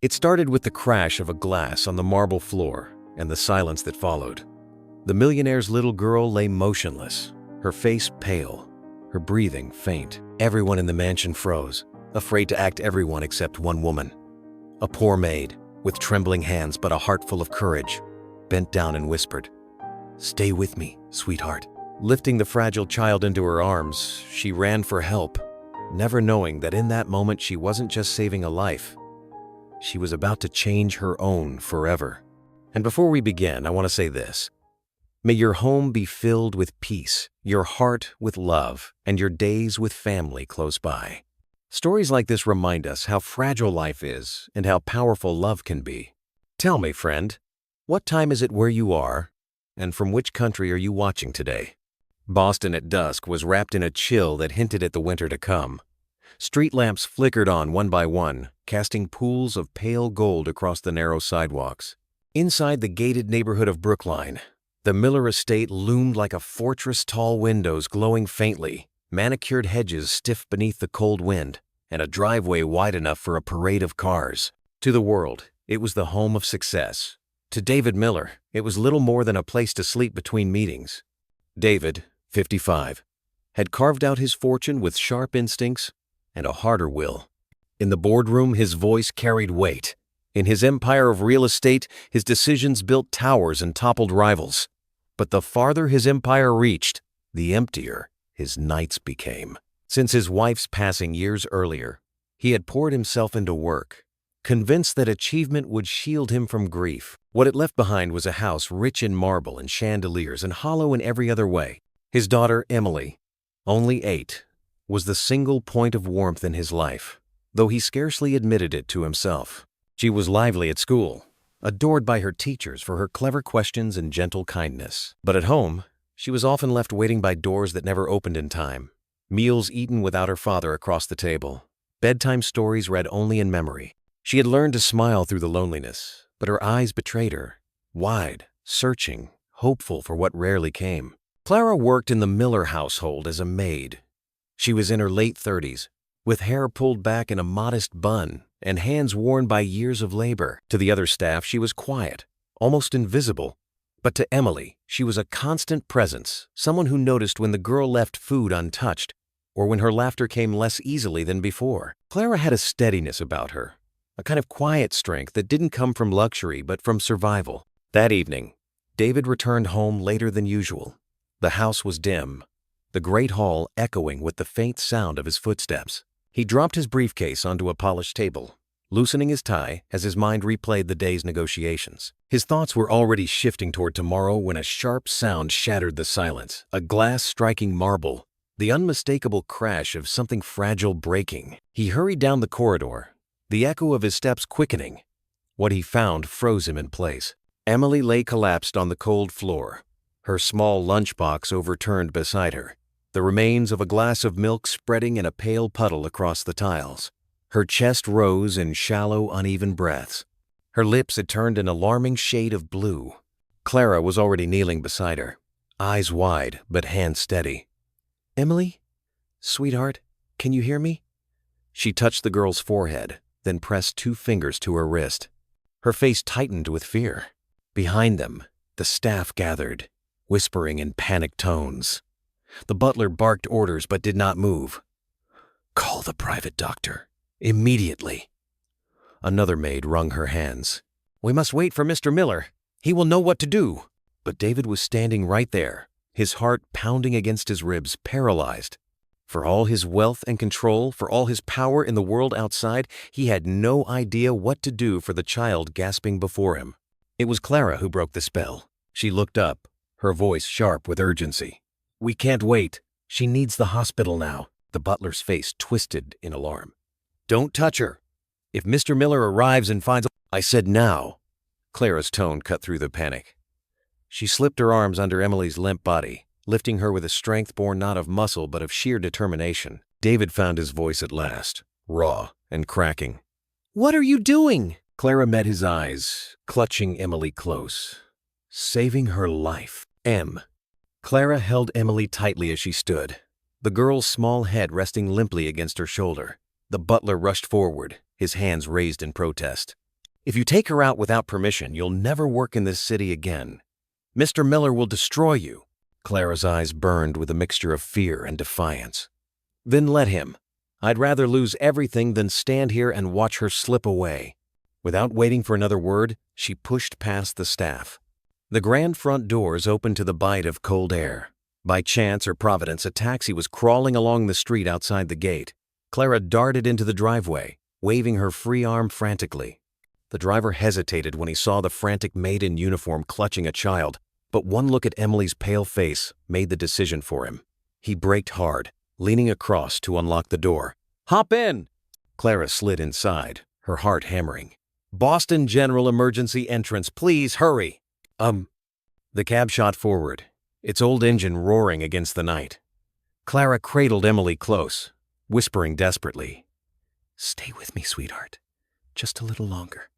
It started with the crash of a glass on the marble floor and the silence that followed. The millionaire's little girl lay motionless, her face pale, her breathing faint. Everyone in the mansion froze, afraid to act everyone except one woman. A poor maid, with trembling hands but a heart full of courage, bent down and whispered, "Stay with me, sweetheart." Lifting the fragile child into her arms, she ran for help, never knowing that in that moment she wasn't just saving a life. She was about to change her own forever. And before we begin, I want to say this. May your home be filled with peace, your heart with love, and your days with family close by. Stories like this remind us how fragile life is and how powerful love can be. Tell me, friend, what time is it where you are, and from which country are you watching today? Boston at dusk was wrapped in a chill that hinted at the winter to come. Street lamps flickered on one by one, casting pools of pale gold across the narrow sidewalks. Inside the gated neighborhood of Brookline, the Miller estate loomed like a fortress, tall windows glowing faintly, manicured hedges stiff beneath the cold wind, and a driveway wide enough for a parade of cars. To the world, it was the home of success. To David Miller, it was little more than a place to sleep between meetings. David, 55, had carved out his fortune with sharp instincts and a harder will. In the boardroom, his voice carried weight. In his empire of real estate, his decisions built towers and toppled rivals. But the farther his empire reached, the emptier his nights became. Since his wife's passing years earlier, he had poured himself into work, convinced that achievement would shield him from grief. What it left behind was a house rich in marble and chandeliers and hollow in every other way. His daughter, Emily, only 8, was the single point of warmth in his life, though he scarcely admitted it to himself. She was lively at school, adored by her teachers for her clever questions and gentle kindness. But at home, she was often left waiting by doors that never opened in time, meals eaten without her father across the table, bedtime stories read only in memory. She had learned to smile through the loneliness, but her eyes betrayed her, wide, searching, hopeful for what rarely came. Clara worked in the Miller household as a maid. She was in her late 30s, with hair pulled back in a modest bun and hands worn by years of labor. To the other staff, she was quiet, almost invisible. But to Emily, she was a constant presence, someone who noticed when the girl left food untouched or when her laughter came less easily than before. Clara had a steadiness about her, a kind of quiet strength that didn't come from luxury but from survival. That evening, David returned home later than usual. The house was dim, the great hall echoing with the faint sound of his footsteps. He dropped his briefcase onto a polished table, loosening his tie as his mind replayed the day's negotiations. His thoughts were already shifting toward tomorrow when a sharp sound shattered the silence, a glass striking marble, the unmistakable crash of something fragile breaking. He hurried down the corridor, the echo of his steps quickening. What he found froze him in place. Emily lay collapsed on the cold floor, her small lunchbox overturned beside her, the remains of a glass of milk spreading in a pale puddle across the tiles. Her chest rose in shallow, uneven breaths. Her lips had turned an alarming shade of blue. Clara was already kneeling beside her, eyes wide but hands steady. "Emily? Sweetheart, can you hear me?" She touched the girl's forehead, then pressed 2 fingers to her wrist. Her face tightened with fear. Behind them, the staff gathered, whispering in panicked tones. The butler barked orders but did not move. "Call the private doctor. Immediately." Another maid wrung her hands. "We must wait for Mr. Miller. He will know what to do." But David was standing right there, his heart pounding against his ribs, paralyzed. For all his wealth and control, for all his power in the world outside, he had no idea what to do for the child gasping before him. It was Clara who broke the spell. She looked up, her voice sharp with urgency. "We can't wait. She needs the hospital now." The butler's face twisted in alarm. "Don't touch her. If Mr. Miller arrives and finds—" "I said now." Clara's tone cut through the panic. She slipped her arms under Emily's limp body, lifting her with a strength born not of muscle but of sheer determination. David found his voice at last, raw and cracking. "What are you doing?" Clara met his eyes, clutching Emily close. "Saving her life." Clara held Emily tightly as she stood, the girl's small head resting limply against her shoulder. The butler rushed forward, his hands raised in protest. If you take her out without permission, you'll never work in this city again. Mr. Miller will destroy you." Clara's eyes burned with a mixture of fear and defiance. "Then let him. I'd rather lose everything than stand here and watch her slip away." Without waiting for another word, she pushed past the staff. The grand front doors opened to the bite of cold air. By chance or providence, a taxi was crawling along the street outside the gate. Clara darted into the driveway, waving her free arm frantically. The driver hesitated when he saw the frantic maid in uniform clutching a child, but one look at Emily's pale face made the decision for him. He braked hard, leaning across to unlock the door. "Hop in!" Clara slid inside, her heart hammering. "Boston General emergency entrance, please hurry." The cab shot forward, its old engine roaring against the night. Clara cradled Emily close, whispering desperately, "Stay with me, sweetheart. Just a little longer.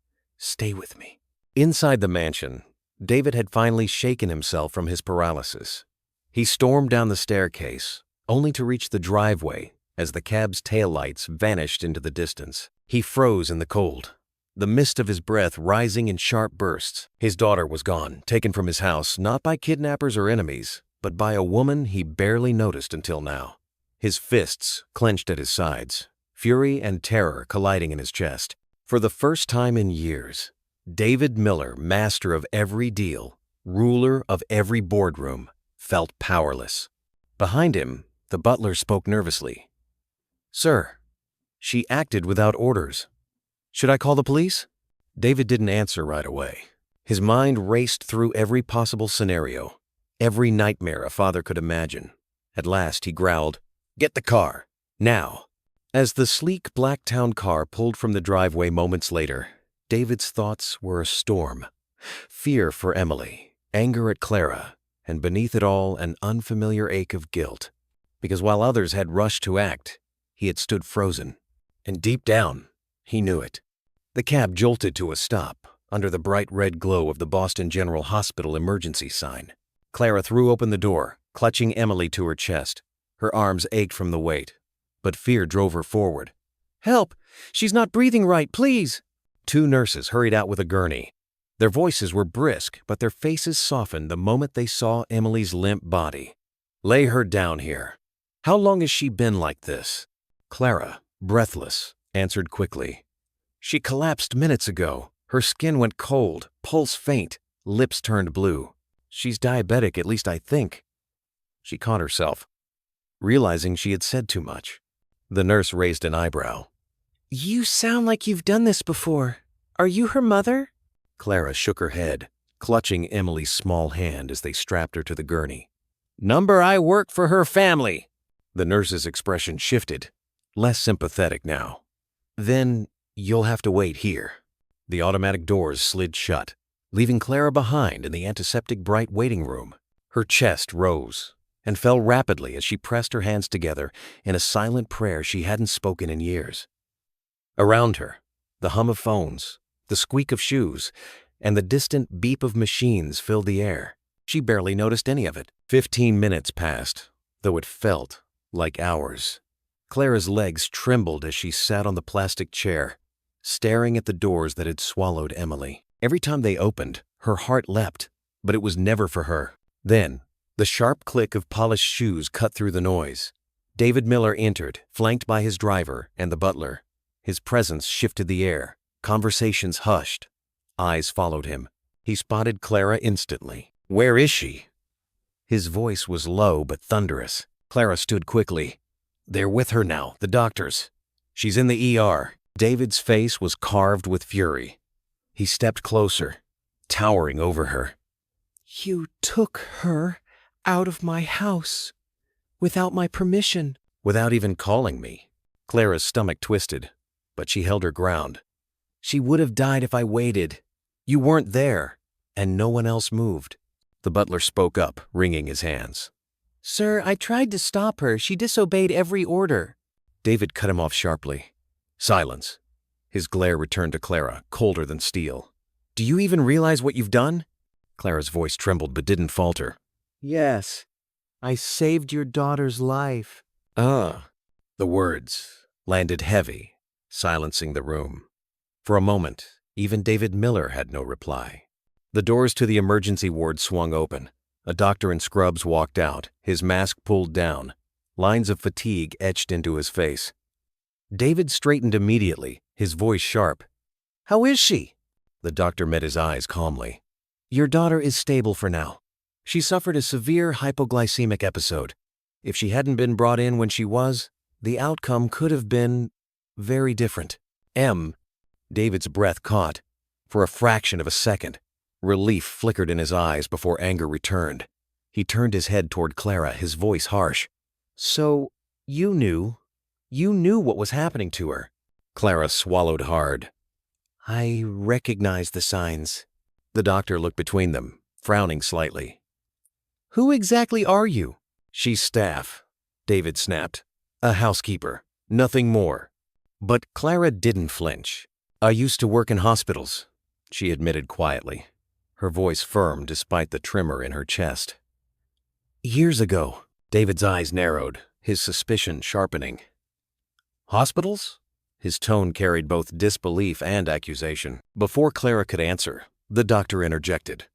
Stay with me." Inside the mansion, David had finally shaken himself from his paralysis. He stormed down the staircase, only to reach the driveway as the cab's taillights vanished into the distance. He froze in the cold, the mist of his breath rising in sharp bursts. His daughter was gone, taken from his house not by kidnappers or enemies, but by a woman he barely noticed until now. His fists clenched at his sides, fury and terror colliding in his chest. For the first time in years, David Miller, master of every deal, ruler of every boardroom, felt powerless. Behind him, the butler spoke nervously. "Sir." She acted without orders. "Should I call the police?" David didn't answer right away. His mind raced through every possible scenario, every nightmare a father could imagine. At last he growled, "Get the car, now." As the sleek black town car pulled from the driveway moments later, David's thoughts were a storm. Fear for Emily, anger at Clara, and beneath it all an unfamiliar ache of guilt. Because while others had rushed to act, he had stood frozen. And deep down, he knew it. The cab jolted to a stop under the bright red glow of the Boston General Hospital emergency sign. Clara threw open the door, clutching Emily to her chest. Her arms ached from the weight, but fear drove her forward. "Help! She's not breathing right, please!" Two nurses hurried out with a gurney. Their voices were brisk, but their faces softened the moment they saw Emily's limp body. "Lay her down here. How long has she been like this?" Clara, breathless, answered quickly. "She collapsed minutes ago. Her skin went cold, pulse faint, lips turned blue. She's diabetic, at least I think." She caught herself, realizing she had said too much. The nurse raised an eyebrow. "You sound like you've done this before. Are you her mother?" Clara shook her head, clutching Emily's small hand as they strapped her to the gurney. "Number I work for her family." The nurse's expression shifted, less sympathetic now. "Then you'll have to wait here." The automatic doors slid shut, leaving Clara behind in the antiseptic bright waiting room. Her chest rose and fell rapidly as she pressed her hands together in a silent prayer she hadn't spoken in years. Around her, the hum of phones, the squeak of shoes, and the distant beep of machines filled the air. She barely noticed any of it. 15 minutes passed, though it felt like hours. Clara's legs trembled as she sat on the plastic chair, staring at the doors that had swallowed Emily. Every time they opened, her heart leapt, but it was never for her. Then, the sharp click of polished shoes cut through the noise. David Miller entered, flanked by his driver and the butler. His presence shifted the air. Conversations hushed. Eyes followed him. He spotted Clara instantly. "Where is she?" His voice was low but thunderous. Clara stood quickly. "They're with her now, the doctors. She's in the ER." David's face was carved with fury. He stepped closer, towering over her. "You took her out of my house, without my permission." "Without even calling me." Clara's stomach twisted, but she held her ground. "She would have died if I waited. You weren't there, and no one else moved." The butler spoke up, wringing his hands. "Sir, I tried to stop her. She disobeyed every order." David cut him off sharply. "Silence." His glare returned to Clara, colder than steel. "Do you even realize what you've done?" Clara's voice trembled but didn't falter. "Yes, I saved your daughter's life." The words landed heavy, silencing the room. For a moment, Even David Miller had no reply. The doors to the emergency ward swung open. A doctor in scrubs walked out, his mask pulled down, lines of fatigue etched into his face. David straightened immediately, his voice sharp. "How is she?" The doctor met his eyes calmly. "Your daughter is stable for now. She suffered a severe hypoglycemic episode. If she hadn't been brought in when she was, the outcome could have been very different." David's breath caught. For a fraction of a second, relief flickered in his eyes before anger returned. He turned his head toward Clara, his voice harsh. "So, you knew what was happening to her?" Clara swallowed hard. "I recognize the signs." The doctor looked between them, frowning slightly. "Who exactly are you?" "She's staff," David snapped. "A housekeeper, nothing more." But Clara didn't flinch. "I used to work in hospitals," she admitted quietly, her voice firm despite the tremor in her chest. "Years ago." David's eyes narrowed, his suspicion sharpening. "Hospitals?" His tone carried both disbelief and accusation. Before Clara could answer, the doctor interjected.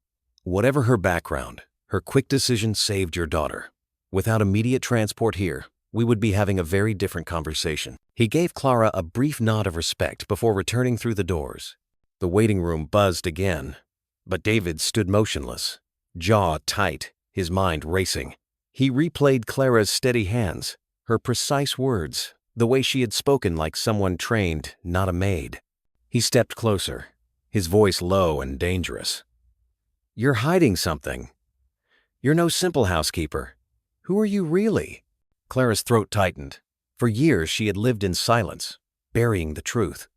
"Whatever her background, her quick decision saved your daughter. Without immediate transport here, we would be having a very different conversation." He gave Clara a brief nod of respect before returning through the doors. The waiting room buzzed again, but David stood motionless, jaw tight, his mind racing. He replayed Clara's steady hands, her precise words, the way she had spoken like someone trained, not a maid. He stepped closer, his voice low and dangerous. "You're hiding something. You're no simple housekeeper. Who are you really?" Clara's throat tightened. For years she had lived in silence, burying the truth.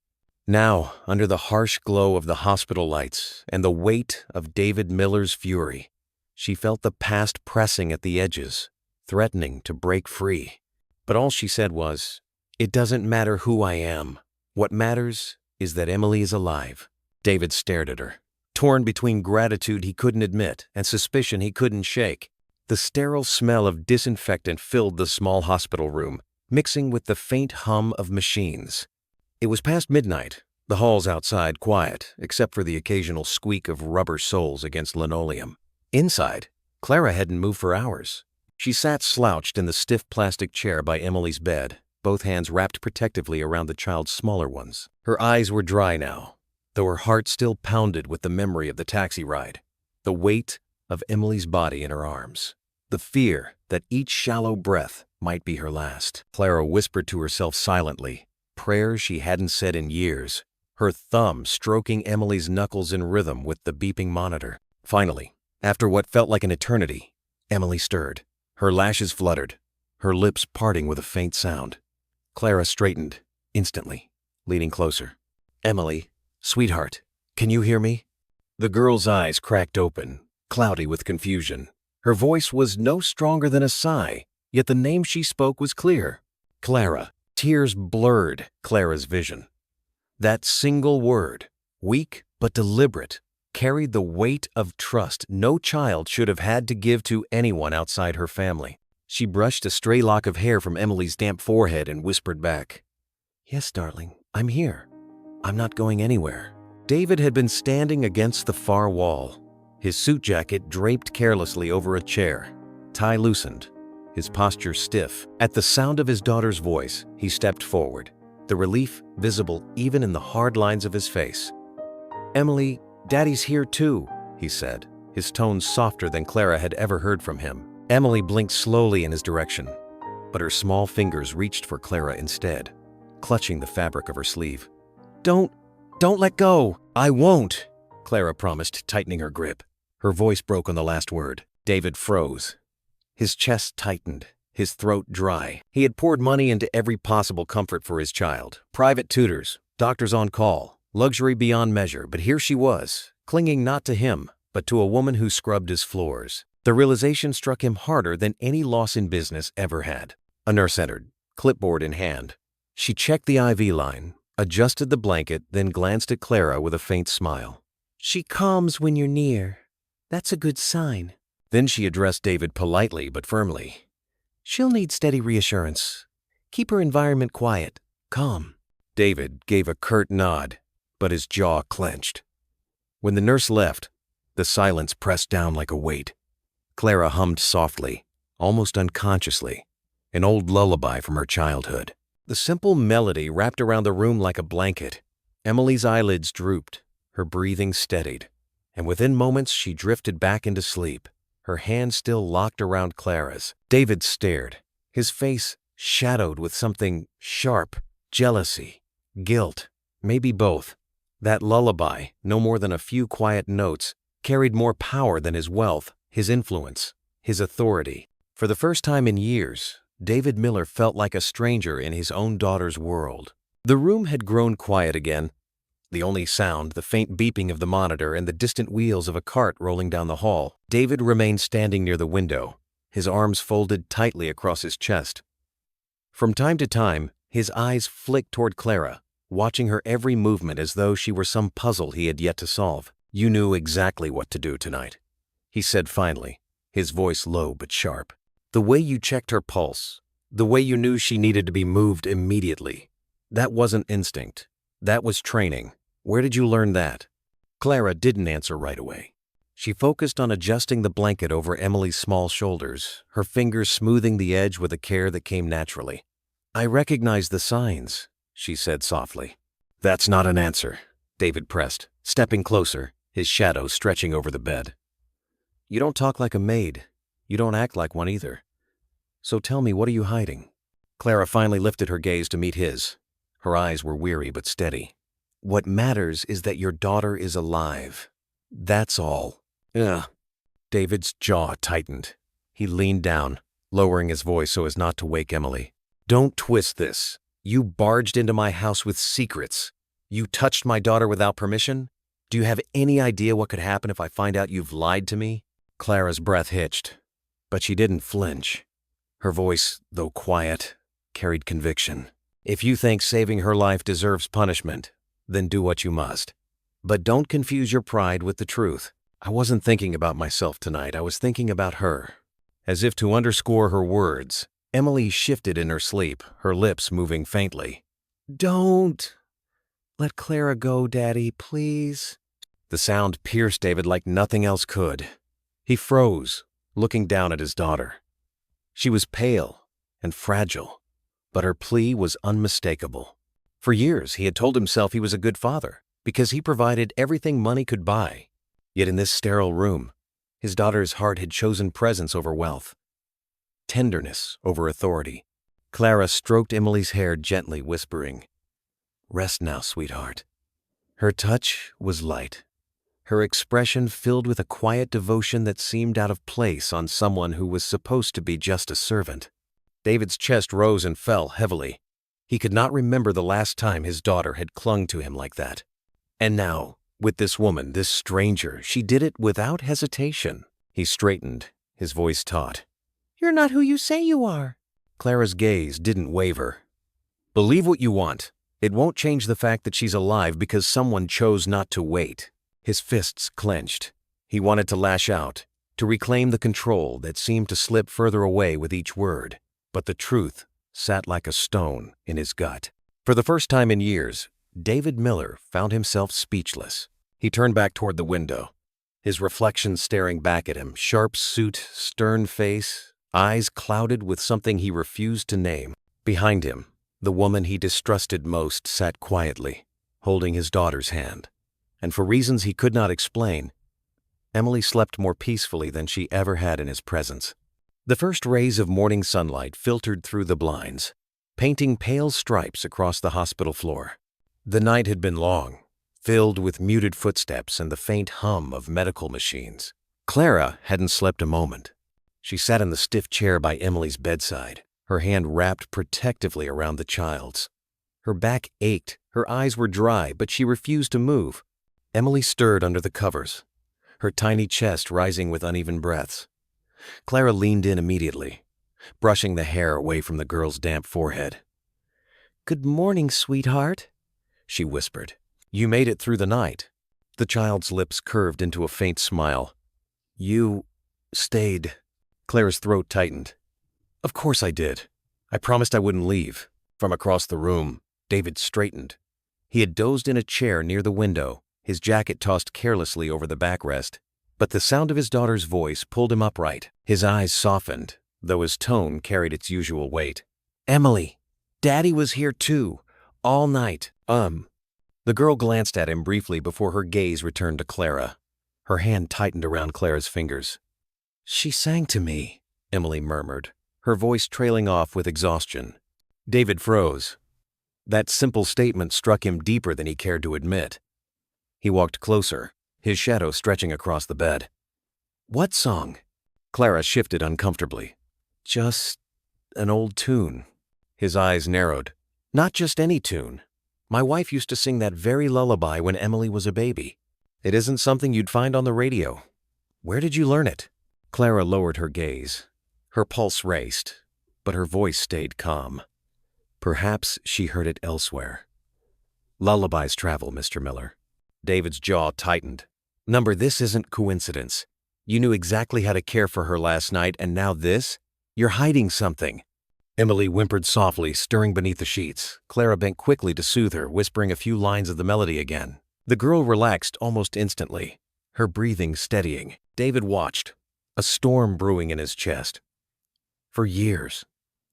Now, under the harsh glow of the hospital lights and the weight of David Miller's fury, she felt the past pressing at the edges, threatening to break free. But all she said was, "It doesn't matter who I am. What matters is that Emily is alive." David stared at her, torn between gratitude he couldn't admit and suspicion he couldn't shake. The sterile smell of disinfectant filled the small hospital room, mixing with the faint hum of machines. It was past midnight, the halls outside quiet, except for the occasional squeak of rubber soles against linoleum. Inside, Clara hadn't moved for hours. She sat slouched in the stiff plastic chair by Emily's bed, both hands wrapped protectively around the child's smaller ones. Her eyes were dry now, though her heart still pounded with the memory of the taxi ride, the weight of Emily's body in her arms, the fear that each shallow breath might be her last. Clara whispered to herself silently, prayers she hadn't said in years, her thumb stroking Emily's knuckles in rhythm with the beeping monitor. Finally, after what felt like an eternity, Emily stirred. Her lashes fluttered, her lips parting with a faint sound. Clara straightened, instantly, leaning closer. "Emily, sweetheart, can you hear me?" The girl's eyes cracked open, cloudy with confusion. Her voice was no stronger than a sigh, yet the name she spoke was clear. Clara. Tears blurred Clara's vision. That single word, weak but deliberate, carried the weight of trust no child should have had to give to anyone outside her family. She brushed a stray lock of hair from Emily's damp forehead and whispered back, "Yes, darling, I'm here. I'm not going anywhere." David had been standing against the far wall, his suit jacket draped carelessly over a chair, tie loosened, his posture stiff. At the sound of his daughter's voice, he stepped forward, the relief visible even in the hard lines of his face. "Emily, Daddy's here too," he said, his tone softer than Clara had ever heard from him. Emily blinked slowly in his direction, but her small fingers reached for Clara instead, clutching the fabric of her sleeve. Don't let go." "I won't," Clara promised, tightening her grip. Her voice broke on the last word. David froze. His chest tightened, his throat dry. He had poured money into every possible comfort for his child. Private tutors, doctors on call, luxury beyond measure, but here she was, clinging not to him, but to a woman who scrubbed his floors. The realization struck him harder than any loss in business ever had. A nurse entered, clipboard in hand. She checked the IV line, adjusted the blanket, then glanced at Clara with a faint smile. "She calms when you're near. That's a good sign." Then she addressed David politely but firmly. "She'll need steady reassurance. Keep her environment quiet, calm." David gave a curt nod. but his jaw clenched. When the nurse left, the silence pressed down like a weight. Clara hummed softly, almost unconsciously, an old lullaby from her childhood. The simple melody wrapped around the room like a blanket. Emily's eyelids drooped, her breathing steadied, and within moments she drifted back into sleep, her hand still locked around Clara's. David stared, his face shadowed with something sharp, jealousy, guilt, maybe both. That lullaby, no more than a few quiet notes, carried more power than his wealth, his influence, his authority. For the first time in years, David Miller felt like a stranger in his own daughter's world. The room had grown quiet again. The only sound, the faint beeping of the monitor and the distant wheels of a cart rolling down the hall. David remained standing near the window, his arms folded tightly across his chest. From time to time, his eyes flicked toward Clara, watching her every movement as though she were some puzzle he had yet to solve. "You knew exactly what to do tonight," he said finally, his voice low but sharp. "The way you checked her pulse, the way you knew she needed to be moved immediately. That wasn't instinct. That was training. Where did you learn that?" Clara didn't answer right away. She focused on adjusting the blanket over Emily's small shoulders, her fingers smoothing the edge with a care that came naturally. "I recognize the signs," she said softly. "That's not an answer," David pressed, stepping closer, his shadow stretching over the bed. "You don't talk like a maid. You don't act like one either. So tell me, what are you hiding?" Clara finally lifted her gaze to meet his. Her eyes were weary but steady. "What matters is that your daughter is alive. That's all." "Ugh." David's jaw tightened. He leaned down, lowering his voice so as not to wake Emily. "Don't twist this. You barged into my house with secrets. You touched my daughter without permission? Do you have any idea what could happen if I find out you've lied to me?" Clara's breath hitched, but she didn't flinch. Her voice, though quiet, carried conviction. "If you think saving her life deserves punishment, then do what you must. But don't confuse your pride with the truth. I wasn't thinking about myself tonight. I was thinking about her." As if to underscore her words, Emily shifted in her sleep, her lips moving faintly. "Don't. Let Clara go, Daddy, please." The sound pierced David like nothing else could. He froze, looking down at his daughter. She was pale and fragile, but her plea was unmistakable. For years, he had told himself he was a good father because he provided everything money could buy. Yet in this sterile room, his daughter's heart had chosen presence over wealth, tenderness over authority. Clara stroked Emily's hair gently, whispering, "Rest now, sweetheart." Her touch was light, her expression filled with a quiet devotion that seemed out of place on someone who was supposed to be just a servant. David's chest rose and fell heavily. He could not remember the last time his daughter had clung to him like that. And now, with this woman, this stranger, she did it without hesitation. He straightened, his voice taut. "You're not who you say you are." Clara's gaze didn't waver. "Believe what you want. It won't change the fact that she's alive because someone chose not to wait." His fists clenched. He wanted to lash out, to reclaim the control that seemed to slip further away with each word. But the truth sat like a stone in his gut. For the first time in years, David Miller found himself speechless. He turned back toward the window, his reflection staring back at him, sharp suit, stern face, eyes clouded with something he refused to name. Behind him, the woman he distrusted most sat quietly, holding his daughter's hand. And for reasons he could not explain, Emily slept more peacefully than she ever had in his presence. The first rays of morning sunlight filtered through the blinds, painting pale stripes across the hospital floor. The night had been long, filled with muted footsteps and the faint hum of medical machines. Clara hadn't slept a moment. She sat in the stiff chair by Emily's bedside, her hand wrapped protectively around the child's. Her back ached, her eyes were dry, but she refused to move. Emily stirred under the covers, her tiny chest rising with uneven breaths. Clara leaned in immediately, brushing the hair away from the girl's damp forehead. "Good morning, sweetheart," she whispered. "You made it through the night." The child's lips curved into a faint smile. "You stayed." Clara's throat tightened. "Of course I did. I promised I wouldn't leave." From across the room, David straightened, He had dozed in a chair near the window, his jacket tossed carelessly over the backrest. But the sound of his daughter's voice pulled him upright. His eyes softened, though his tone carried its usual weight. "Emily, Daddy was here too, all night." The girl glanced at him briefly before her gaze returned to Clara. Her hand tightened around Clara's fingers. "She sang to me," Emily murmured, her voice trailing off with exhaustion. David froze. That simple statement struck him deeper than he cared to admit. He walked closer, his shadow stretching across the bed. "What song?" Clara shifted uncomfortably. "Just an old tune." His eyes narrowed. "Not just any tune. My wife used to sing that very lullaby when Emily was a baby. It isn't something you'd find on the radio. Where did you learn it?" Clara lowered her gaze. Her pulse raced, but her voice stayed calm. Perhaps she heard it elsewhere. "Lullabies travel, Mr. Miller." David's jaw tightened. "Number, this isn't coincidence. You knew exactly how to care for her last night, and now this? You're hiding something." Emily whimpered softly, stirring beneath the sheets. Clara bent quickly to soothe her, whispering a few lines of the melody again. The girl relaxed almost instantly, her breathing steadying. David watched, a storm brewing in his chest. For years,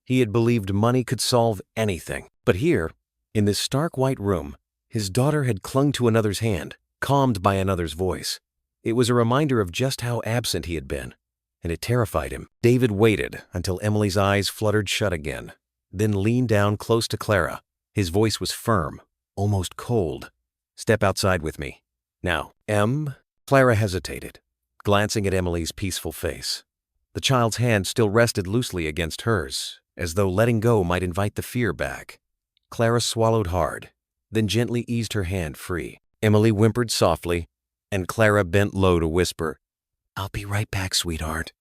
he had believed money could solve anything. But here, in this stark white room, his daughter had clung to another's hand, calmed by another's voice. It was a reminder of just how absent he had been, and it terrified him. David waited until Emily's eyes fluttered shut again, then leaned down close to Clara. His voice was firm, almost cold. "Step outside with me. Now, Clara hesitated, glancing at Emily's peaceful face. The child's hand still rested loosely against hers, as though letting go might invite the fear back. Clara swallowed hard, then gently eased her hand free. Emily whimpered softly, and Clara bent low to whisper, "I'll be right back, sweetheart."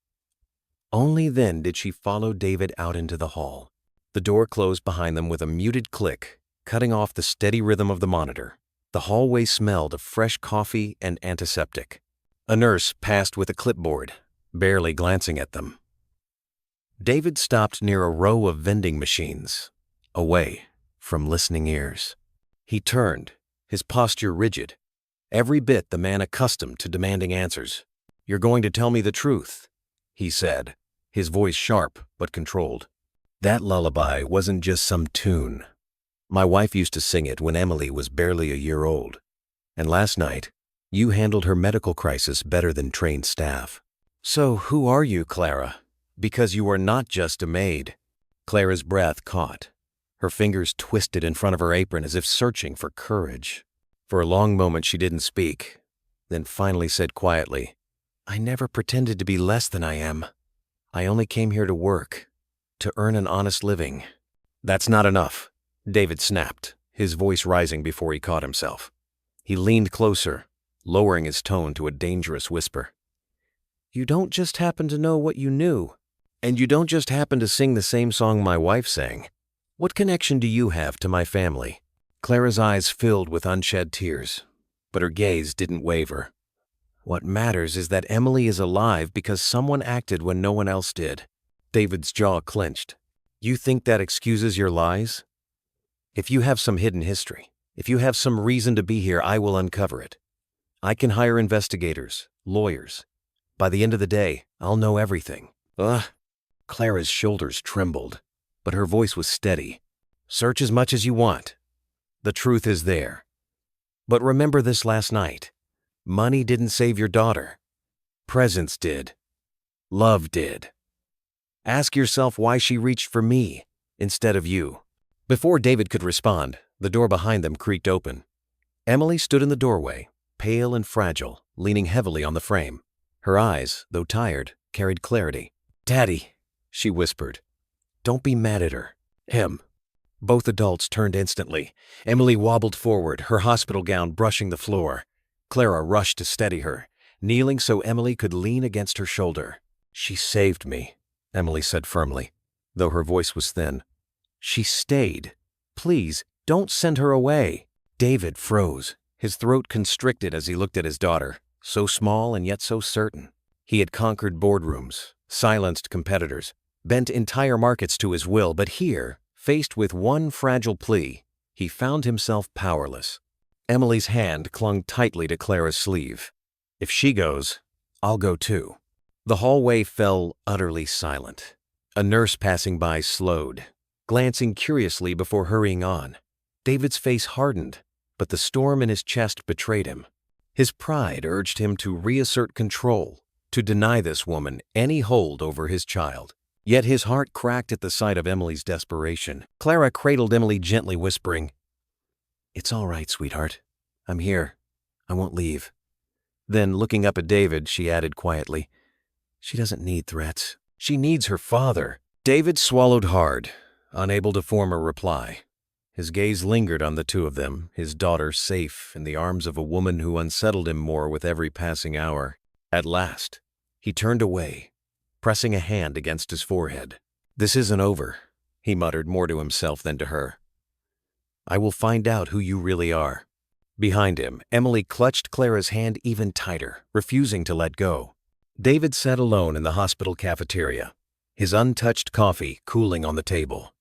Only then did she follow David out into the hall. The door closed behind them with a muted click, cutting off the steady rhythm of the monitor. The hallway smelled of fresh coffee and antiseptic. A nurse passed with a clipboard, barely glancing at them. David stopped near a row of vending machines, away from listening ears. He turned, his posture rigid, every bit the man accustomed to demanding answers. "You're going to tell me the truth," he said, his voice sharp but controlled. "That lullaby wasn't just some tune. My wife used to sing it when Emily was barely a year old. And last night, you handled her medical crisis better than trained staff. So who are you, Clara? Because you are not just a maid." Clara's breath caught. Her fingers twisted in front of her apron as if searching for courage. For a long moment she didn't speak, then finally said quietly, "I never pretended to be less than I am. I only came here to work, to earn an honest living." "That's not enough," David snapped, his voice rising before he caught himself. He leaned closer, lowering his tone to a dangerous whisper. "You don't just happen to know what you knew, and you don't just happen to sing the same song my wife sang. What connection do you have to my family?" Clara's eyes filled with unshed tears, but her gaze didn't waver. "What matters is that Emily is alive because someone acted when no one else did." David's jaw clenched. "You think that excuses your lies? If you have some hidden history, if you have some reason to be here, I will uncover it. I can hire investigators, lawyers. By the end of the day, I'll know everything." "Ugh." Clara's shoulders trembled, but her voice was steady. "Search as much as you want. The truth is there. But remember this last night. Money didn't save your daughter. Presence did. Love did. Ask yourself why she reached for me instead of you." Before David could respond, the door behind them creaked open. Emily stood in the doorway, pale and fragile, leaning heavily on the frame. Her eyes, though tired, carried clarity. "Daddy," she whispered. "Don't be mad at her. Him." Both adults turned instantly. Emily wobbled forward, her hospital gown brushing the floor. Clara rushed to steady her, kneeling so Emily could lean against her shoulder. "She saved me," Emily said firmly, though her voice was thin. "She stayed. Please, don't send her away." David froze, his throat constricted as he looked at his daughter, so small and yet so certain. He had conquered boardrooms, silenced competitors, bent entire markets to his will, but here, faced with one fragile plea, he found himself powerless. Emily's hand clung tightly to Clara's sleeve. If she goes, I'll go too. The hallway fell utterly silent. A nurse passing by slowed, glancing curiously before hurrying on. David's face hardened, but the storm in his chest betrayed him. His pride urged him to reassert control, to deny this woman any hold over his child. Yet his heart cracked at the sight of Emily's desperation. Clara cradled Emily gently, whispering, "It's all right, sweetheart. I'm here. I won't leave." Then, looking up at David, she added quietly, "She doesn't need threats. She needs her father." David swallowed hard, unable to form a reply. His gaze lingered on the two of them, his daughter safe in the arms of a woman who unsettled him more with every passing hour. At last, he turned away, pressing a hand against his forehead. "This isn't over," he muttered more to himself than to her. "I will find out who you really are." Behind him, Emily clutched Clara's hand even tighter, refusing to let go. David sat alone in the hospital cafeteria, his untouched coffee cooling on the table.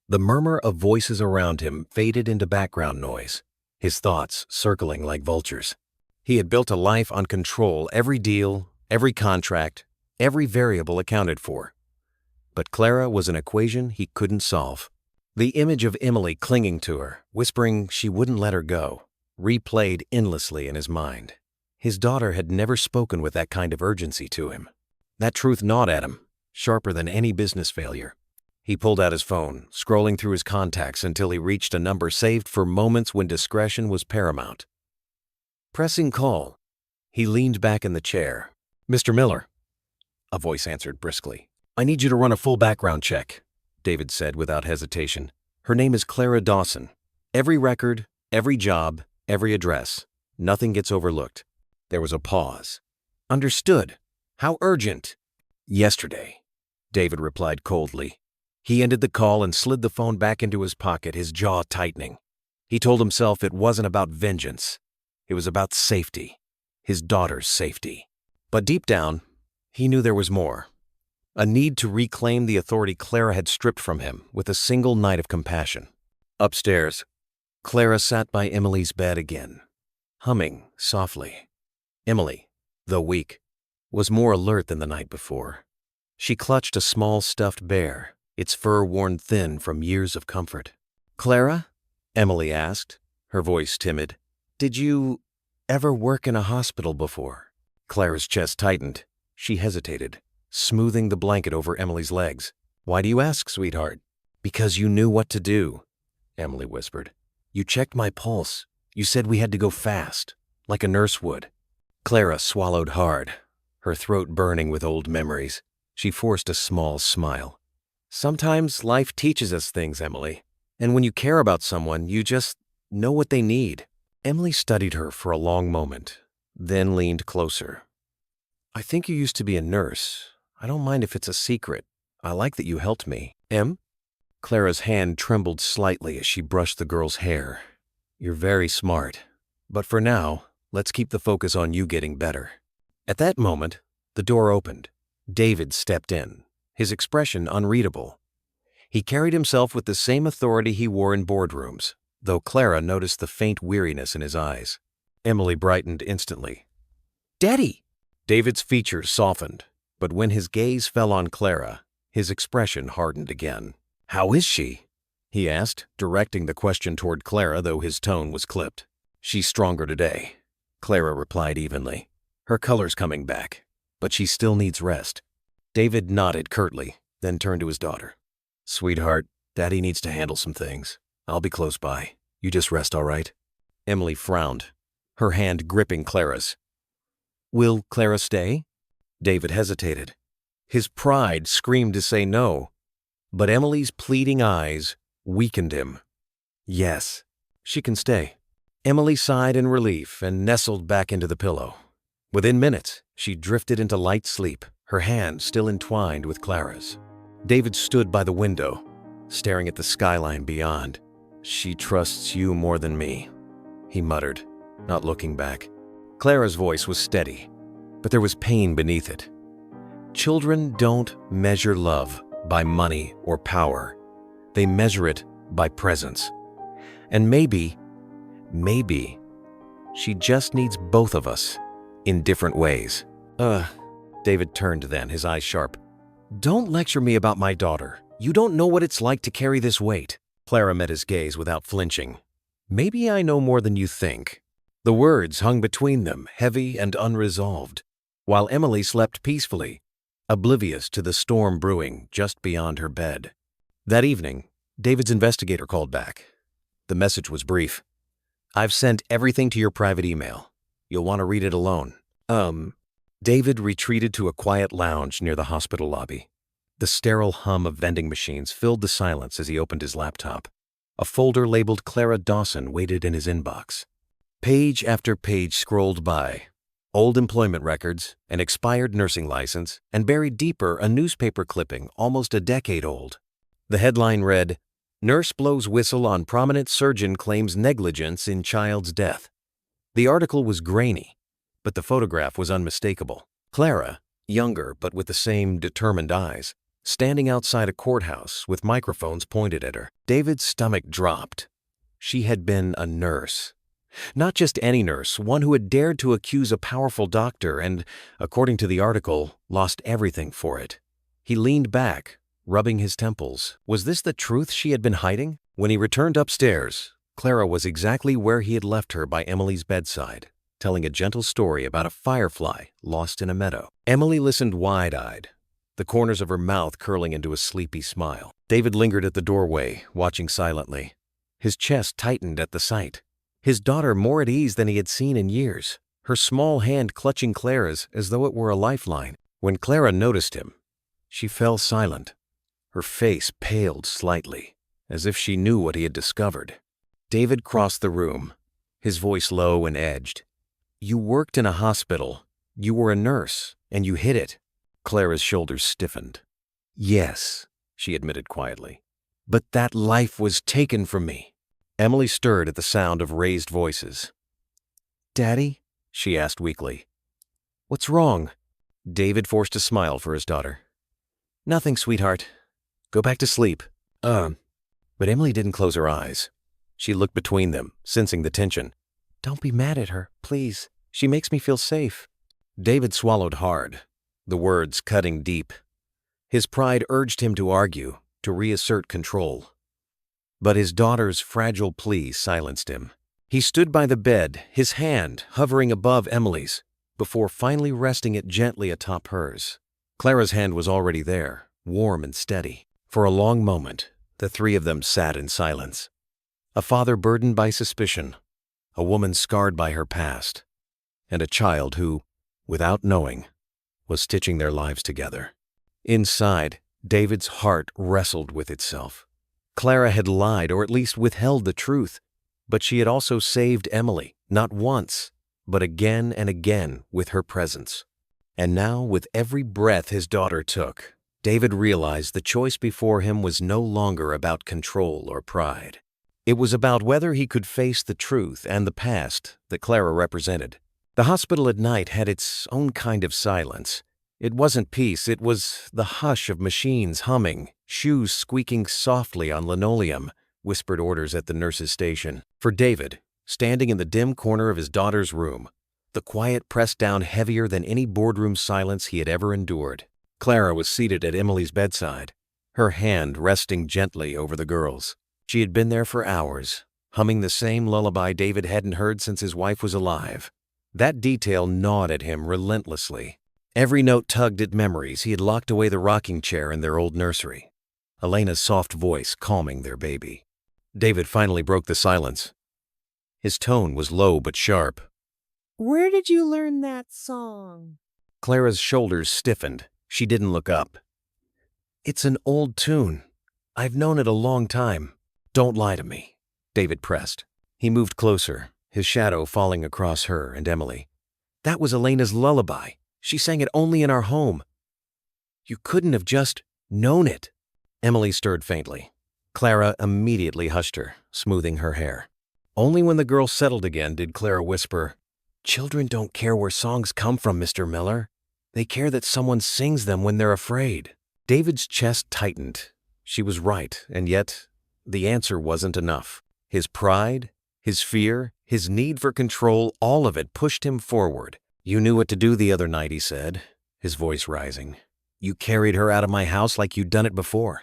The murmur of voices around him faded into background noise, his thoughts circling like vultures. He had built a life on control, every deal, every contract, every variable accounted for. But Clara was an equation he couldn't solve. The image of Emily clinging to her, whispering she wouldn't let her go, replayed endlessly in his mind. His daughter had never spoken with that kind of urgency to him. That truth gnawed at him, sharper than any business failure. He pulled out his phone, scrolling through his contacts until he reached a number saved for moments when discretion was paramount. Pressing call, he leaned back in the chair. "Mr. Miller," a voice answered briskly. "I need you to run a full background check," David said without hesitation. "Her name is Clara Dawson. Every record, every job, every address. Nothing gets overlooked." There was a pause. "Understood. How urgent?" "Yesterday," David replied coldly. He ended the call and slid the phone back into his pocket, his jaw tightening. He told himself it wasn't about vengeance. It was about safety, his daughter's safety. But deep down, he knew there was more. A need to reclaim the authority Clara had stripped from him with a single night of compassion. Upstairs, Clara sat by Emily's bed again, humming softly. Emily, though weak, was more alert than the night before. She clutched a small stuffed bear, its fur worn thin from years of comfort. "Clara?" Emily asked, her voice timid. "Did you ever work in a hospital before?" Clara's chest tightened. She hesitated, smoothing the blanket over Emily's legs. "Why do you ask, sweetheart?" "Because you knew what to do," Emily whispered. "You checked my pulse. You said we had to go fast, like a nurse would." Clara swallowed hard, her throat burning with old memories. She forced a small smile. "Sometimes life teaches us things, Emily. And when you care about someone, you just know what they need." Emily studied her for a long moment, then leaned closer. "I think you used to be a nurse. I don't mind if it's a secret. I like that you helped me." "Em?" Clara's hand trembled slightly as she brushed the girl's hair. "You're very smart. But for now, let's keep the focus on you getting better." At that moment, the door opened. David stepped in, his expression unreadable. He carried himself with the same authority he wore in boardrooms, though Clara noticed the faint weariness in his eyes. Emily brightened instantly. "Daddy!" David's features softened, but when his gaze fell on Clara, his expression hardened again. "How is she?" he asked, directing the question toward Clara, though his tone was clipped. "She's stronger today," Clara replied evenly. "Her color's coming back, but she still needs rest." David nodded curtly, then turned to his daughter. "Sweetheart, Daddy needs to handle some things. I'll be close by. You just rest, all right?" Emily frowned, her hand gripping Clara's. "Will Clara stay?" David hesitated. His pride screamed to say no, but Emily's pleading eyes weakened him. "Yes, she can stay." Emily sighed in relief and nestled back into the pillow. Within minutes, she drifted into light sleep, her hand still entwined with Clara's. David stood by the window, staring at the skyline beyond. "She trusts you more than me," he muttered, not looking back. Clara's voice was steady, but there was pain beneath it. Children don't measure love by money or power. They measure it by presence. And maybe she just needs both of us in different ways. David turned then, his eyes sharp. Don't lecture me about my daughter. You don't know what it's like to carry this weight. Clara met his gaze without flinching. Maybe I know more than you think. The words hung between them, heavy and unresolved, while Emily slept peacefully, oblivious to the storm brewing just beyond her bed. That evening, David's investigator called back. The message was brief. I've sent everything to your private email. You'll want to read it alone. David retreated to a quiet lounge near the hospital lobby. The sterile hum of vending machines filled the silence as he opened his laptop. A folder labeled Clara Dawson waited in his inbox. Page after page scrolled by. Old employment records, an expired nursing license, and buried deeper a newspaper clipping almost a decade old. The headline read, Nurse blows whistle on prominent surgeon claims negligence in child's death. The article was grainy, but the photograph was unmistakable. Clara, younger but with the same determined eyes, standing outside a courthouse with microphones pointed at her. David's stomach dropped. She had been a nurse. Not just any nurse, one who had dared to accuse a powerful doctor and, according to the article, lost everything for it. He leaned back, rubbing his temples. Was this the truth she had been hiding? When he returned upstairs, Clara was exactly where he had left her by Emily's bedside, telling a gentle story about a firefly lost in a meadow. Emily listened wide-eyed, the corners of her mouth curling into a sleepy smile. David lingered at the doorway, watching silently. His chest tightened at the sight. His daughter more at ease than he had seen in years, her small hand clutching Clara's as though it were a lifeline. When Clara noticed him, she fell silent. Her face paled slightly, as if she knew what he had discovered. David crossed the room, his voice low and edged. You worked in a hospital. You were a nurse, and you hid it. Clara's shoulders stiffened. Yes, she admitted quietly. But that life was taken from me. Emily stirred at the sound of raised voices. Daddy? She asked weakly. What's wrong? David forced a smile for his daughter. Nothing, sweetheart. Go back to sleep. But Emily didn't close her eyes. She looked between them, sensing the tension. Don't be mad at her, please. She makes me feel safe. David swallowed hard, the words cutting deep. His pride urged him to argue, to reassert control. But his daughter's fragile plea silenced him. He stood by the bed, his hand hovering above Emily's, before finally resting it gently atop hers. Clara's hand was already there, warm and steady. For a long moment, the three of them sat in silence. A father burdened by suspicion, a woman scarred by her past, and a child who, without knowing, was stitching their lives together. Inside, David's heart wrestled with itself. Clara had lied, or at least withheld the truth, but she had also saved Emily, not once, but again and again with her presence. And now, with every breath his daughter took, David realized the choice before him was no longer about control or pride. It was about whether he could face the truth and the past that Clara represented. The hospital at night had its own kind of silence. It wasn't peace, it was the hush of machines humming, shoes squeaking softly on linoleum, whispered orders at the nurse's station. For David, standing in the dim corner of his daughter's room, the quiet pressed down heavier than any boardroom silence he had ever endured. Clara was seated at Emily's bedside, her hand resting gently over the girl's. She had been there for hours, humming the same lullaby David hadn't heard since his wife was alive. That detail gnawed at him relentlessly. Every note tugged at memories he had locked away the rocking chair in their old nursery, Elena's soft voice calming their baby. David finally broke the silence. His tone was low but sharp. Where did you learn that song? Clara's shoulders stiffened. She didn't look up. It's an old tune. I've known it a long time. Don't lie to me, David pressed. He moved closer, his shadow falling across her and Emily. That was Elena's lullaby. She sang it only in our home. You couldn't have just known it. Emily stirred faintly. Clara immediately hushed her, smoothing her hair. Only when the girl settled again did Clara whisper, Children don't care where songs come from, Mr. Miller. They care that someone sings them when they're afraid. David's chest tightened. She was right, and yet the answer wasn't enough. His pride, his fear, his need for control, all of it pushed him forward. "You knew what to do the other night," he said, his voice rising. "You carried her out of my house like you'd done it before.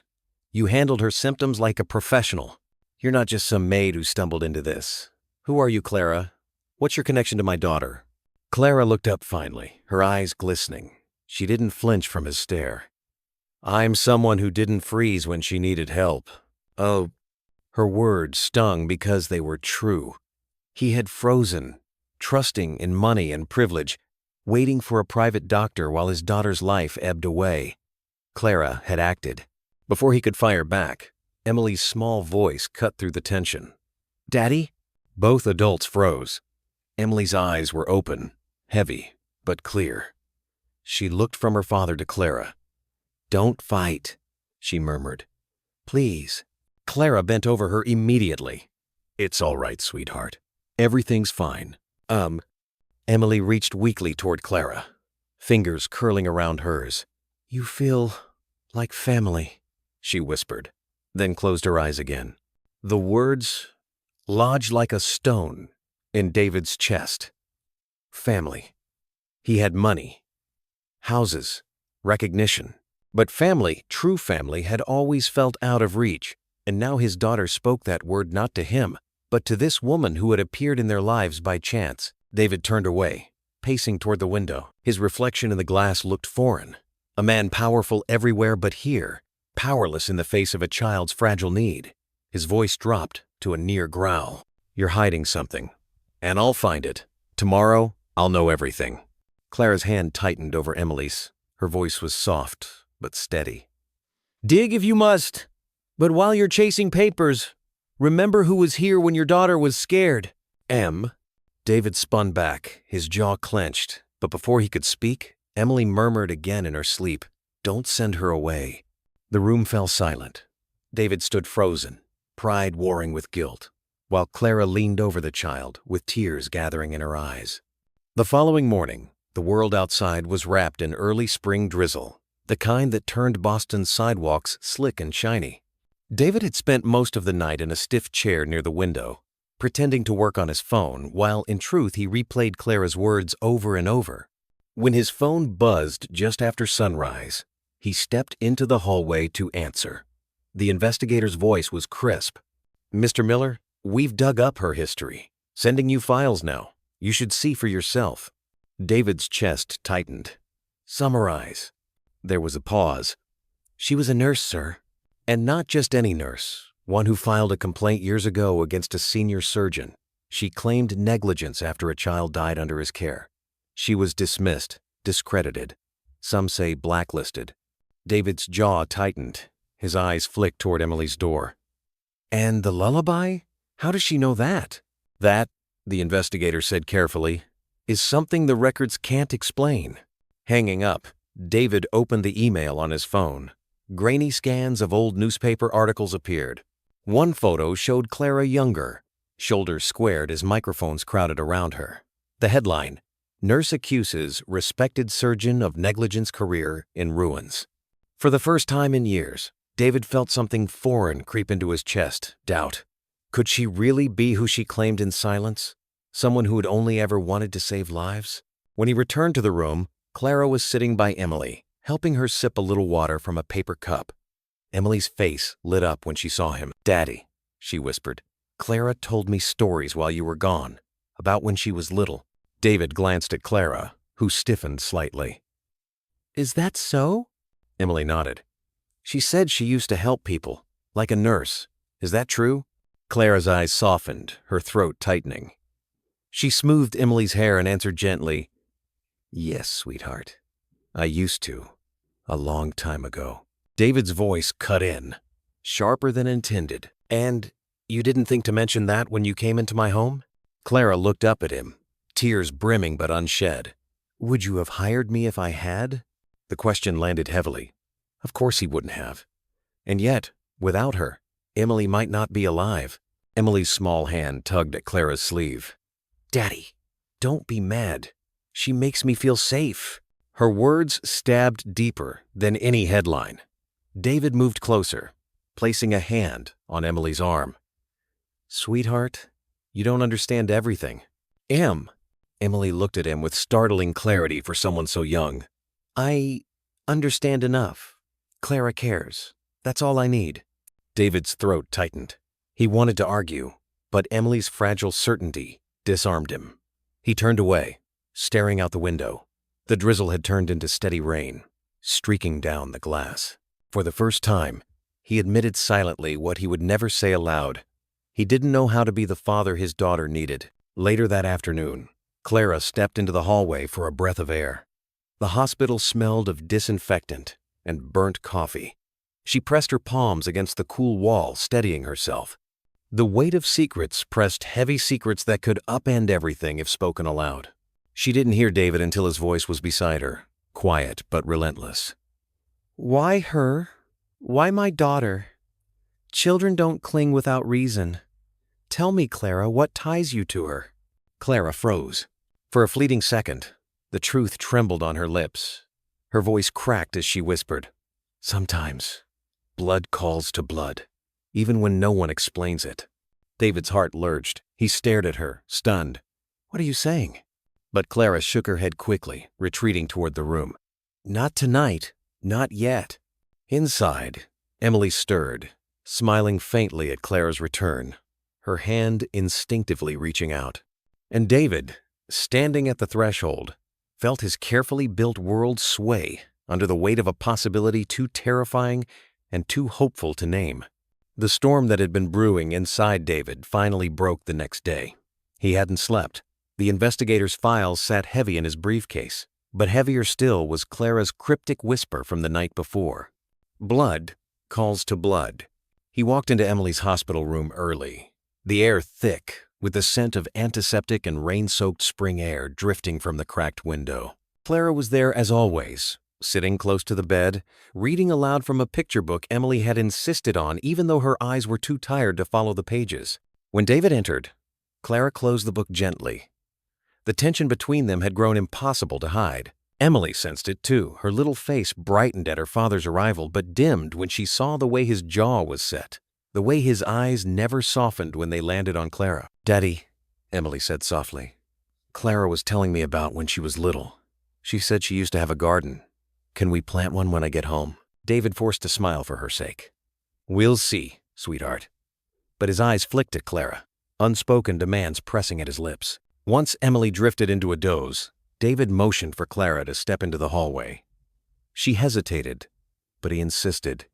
You handled her symptoms like a professional. You're not just some maid who stumbled into this. Who are you, Clara? What's your connection to my daughter?" Clara looked up finally, her eyes glistening. She didn't flinch from his stare. "I'm someone who didn't freeze when she needed help." Oh, her words stung because they were true. He had frozen, trusting in money and privilege, waiting for a private doctor while his daughter's life ebbed away. Clara had acted. Before he could fire back, Emily's small voice cut through the tension. "Daddy?" Both adults froze. Emily's eyes were open, heavy, but clear. She looked from her father to Clara. "Don't fight," she murmured. "Please." Clara bent over her immediately. "It's all right, sweetheart. Everything's fine." Emily reached weakly toward Clara, fingers curling around hers. "You feel like family," she whispered, then closed her eyes again. The words lodged like a stone in David's chest. Family. He had money, houses, recognition. But family, true family, had always felt out of reach, and now his daughter spoke that word not to him, but to this woman who had appeared in their lives by chance. David turned away, pacing toward the window. His reflection in the glass looked foreign. A man powerful everywhere but here, powerless in the face of a child's fragile need. His voice dropped to a near growl. "You're hiding something, and I'll find it. Tomorrow, I'll know everything." Clara's hand tightened over Emily's. Her voice was soft but steady. "Dig if you must, but while you're chasing papers, remember who was here when your daughter was scared." David spun back, his jaw clenched, but before he could speak, Emily murmured again in her sleep, "Don't send her away." The room fell silent. David stood frozen, pride warring with guilt, while Clara leaned over the child with tears gathering in her eyes. The following morning, the world outside was wrapped in early spring drizzle, the kind that turned Boston's sidewalks slick and shiny. David had spent most of the night in a stiff chair near the window, pretending to work on his phone, while in truth he replayed Clara's words over and over. When his phone buzzed just after sunrise, he stepped into the hallway to answer. The investigator's voice was crisp. "Mr. Miller, we've dug up her history. Sending you files now. You should see for yourself." David's chest tightened. "Summarize." There was a pause. "She was a nurse, sir. And not just any nurse. One who filed a complaint years ago against a senior surgeon. She claimed negligence after a child died under his care. She was dismissed, discredited. Some say blacklisted." David's jaw tightened. His eyes flicked toward Emily's door. "And the lullaby? How does she know that?" "That," the investigator said carefully, "is something the records can't explain." Hanging up, David opened the email on his phone. Grainy scans of old newspaper articles appeared. One photo showed Clara younger, shoulders squared as microphones crowded around her. The headline, "Nurse accuses respected surgeon of negligence career in ruins." For the first time in years, David felt something foreign creep into his chest, doubt. Could she really be who she claimed in silence? Someone who had only ever wanted to save lives? When he returned to the room, Clara was sitting by Emily, helping her sip a little water from a paper cup. Emily's face lit up when she saw him. "Daddy," she whispered, "Clara told me stories while you were gone, about when she was little." David glanced at Clara, who stiffened slightly. "Is that so?" Emily nodded. "She said she used to help people, like a nurse. Is that true?" Clara's eyes softened, her throat tightening. She smoothed Emily's hair and answered gently, "Yes, sweetheart. I used to, a long time ago." David's voice cut in, sharper than intended. "And you didn't think to mention that when you came into my home?" Clara looked up at him, tears brimming but unshed. "Would you have hired me if I had?" The question landed heavily. Of course he wouldn't have. And yet, without her, Emily might not be alive. Emily's small hand tugged at Clara's sleeve. "Daddy, don't be mad. She makes me feel safe." Her words stabbed deeper than any headline. David moved closer, placing a hand on Emily's arm. Sweetheart, you don't understand everything. Emily looked at him with startling clarity for someone so young. I understand enough. Clara cares. That's all I need. David's throat tightened. He wanted to argue, but Emily's fragile certainty disarmed him. He turned away, staring out the window. The drizzle had turned into steady rain, streaking down the glass. For the first time, he admitted silently what he would never say aloud. He didn't know how to be the father his daughter needed. Later that afternoon, Clara stepped into the hallway for a breath of air. The hospital smelled of disinfectant and burnt coffee. She pressed her palms against the cool wall, steadying herself. The weight of secrets pressed heavy secrets that could upend everything if spoken aloud. She didn't hear David until his voice was beside her, quiet but relentless. Why her? Why my daughter? Children don't cling without reason. Tell me, Clara, what ties you to her? Clara froze. For a fleeting second, the truth trembled on her lips. Her voice cracked as she whispered, Sometimes, blood calls to blood, even when no one explains it. David's heart lurched. He stared at her, stunned. What are you saying? But Clara shook her head quickly, retreating toward the room. Not tonight. Not yet. Inside, Emily stirred, smiling faintly at Clara's return, her hand instinctively reaching out. And David, standing at the threshold, felt his carefully built world sway under the weight of a possibility too terrifying and too hopeful to name. The storm that had been brewing inside David finally broke the next day. He hadn't slept. The investigator's files sat heavy in his briefcase, but heavier still was Clara's cryptic whisper from the night before. Blood calls to blood. He walked into Emily's hospital room early, the air thick, with the scent of antiseptic and rain-soaked spring air drifting from the cracked window. Clara was there as always, sitting close to the bed, reading aloud from a picture book Emily had insisted on even though her eyes were too tired to follow the pages. When David entered, Clara closed the book gently. The tension between them had grown impossible to hide. Emily sensed it too. Her little face brightened at her father's arrival but dimmed when she saw the way his jaw was set, the way his eyes never softened when they landed on Clara. Daddy, Emily said softly, Clara was telling me about when she was little. She said she used to have a garden. Can we plant one when I get home? David forced a smile for her sake. We'll see, sweetheart. But his eyes flicked at Clara, unspoken demands pressing at his lips. Once Emily drifted into a doze, David motioned for Clara to step into the hallway. She hesitated, but he insisted.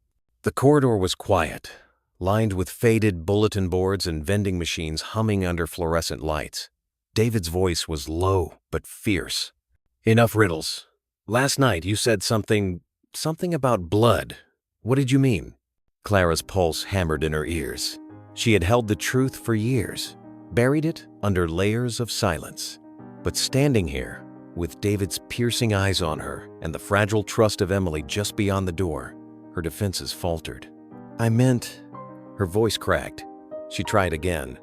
The corridor was quiet, lined with faded bulletin boards and vending machines humming under fluorescent lights. David's voice was low but fierce. Enough riddles. Last night you said something about blood. What did you mean? Clara's pulse hammered in her ears. She had held the truth for years, buried it under layers of silence. But standing here, with David's piercing eyes on her and the fragile trust of Emily just beyond the door, her defenses faltered. I meant... Her voice cracked. She tried again.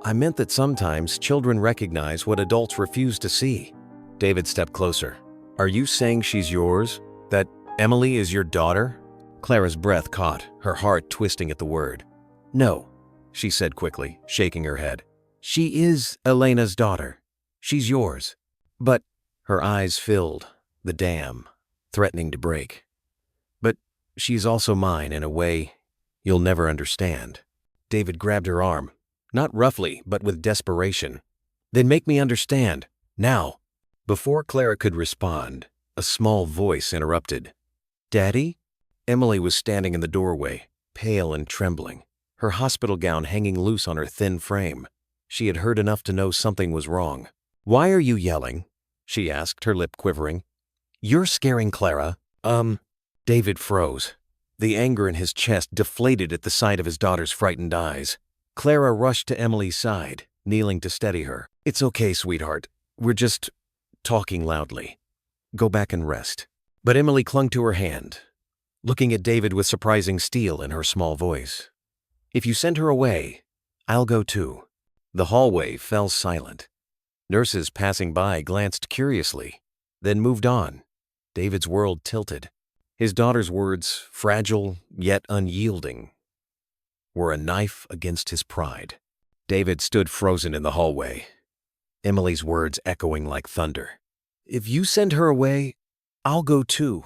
I meant that sometimes children recognize what adults refuse to see. David stepped closer. Are you saying she's yours? That Emily is your daughter? Clara's breath caught, her heart twisting at the word. No, she said quickly, shaking her head. She is Elena's daughter. She's yours. But her eyes filled, the dam, threatening to break. But she's also mine in a way you'll never understand. David grabbed her arm, not roughly, but with desperation. Then make me understand, now. Before Clara could respond, a small voice interrupted. Daddy? Emily was standing in the doorway, pale and trembling, her hospital gown hanging loose on her thin frame. She had heard enough to know something was wrong. Why are you yelling? She asked, her lip quivering. You're scaring Clara. David froze. The anger in his chest deflated at the sight of his daughter's frightened eyes. Clara rushed to Emily's side, kneeling to steady her. It's okay, sweetheart. We're just talking loudly. Go back and rest. But Emily clung to her hand, looking at David with surprising steel in her small voice. If you send her away, I'll go too. The hallway fell silent. Nurses passing by glanced curiously, then moved on. David's world tilted. His daughter's words, fragile yet unyielding, were a knife against his pride. David stood frozen in the hallway, Emily's words echoing like thunder. "If you send her away, I'll go too."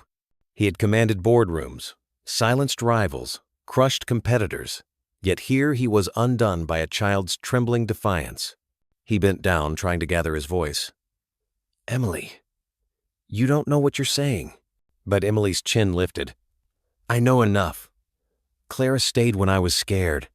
He had commanded boardrooms, silenced rivals, crushed competitors, yet here he was undone by a child's trembling defiance. He bent down, trying to gather his voice. "Emily, you don't know what you're saying." But Emily's chin lifted. "I know enough. Clara stayed when I was scared.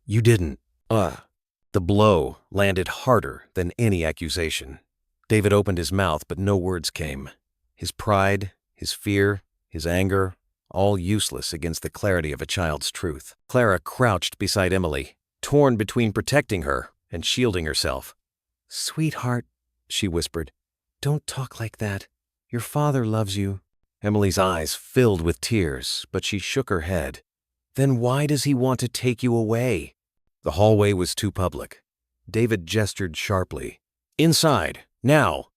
You didn't." The blow landed harder than any accusation. David opened his mouth, but no words came. His pride, his fear, his anger, all useless against the clarity of a child's truth. Clara crouched beside Emily, torn between protecting her and shielding herself. "Sweetheart," she whispered, "don't talk like that. Your father loves you." Emily's eyes filled with tears, but she shook her head. "Then why does he want to take you away?" The hallway was too public. David gestured sharply. "Inside, now,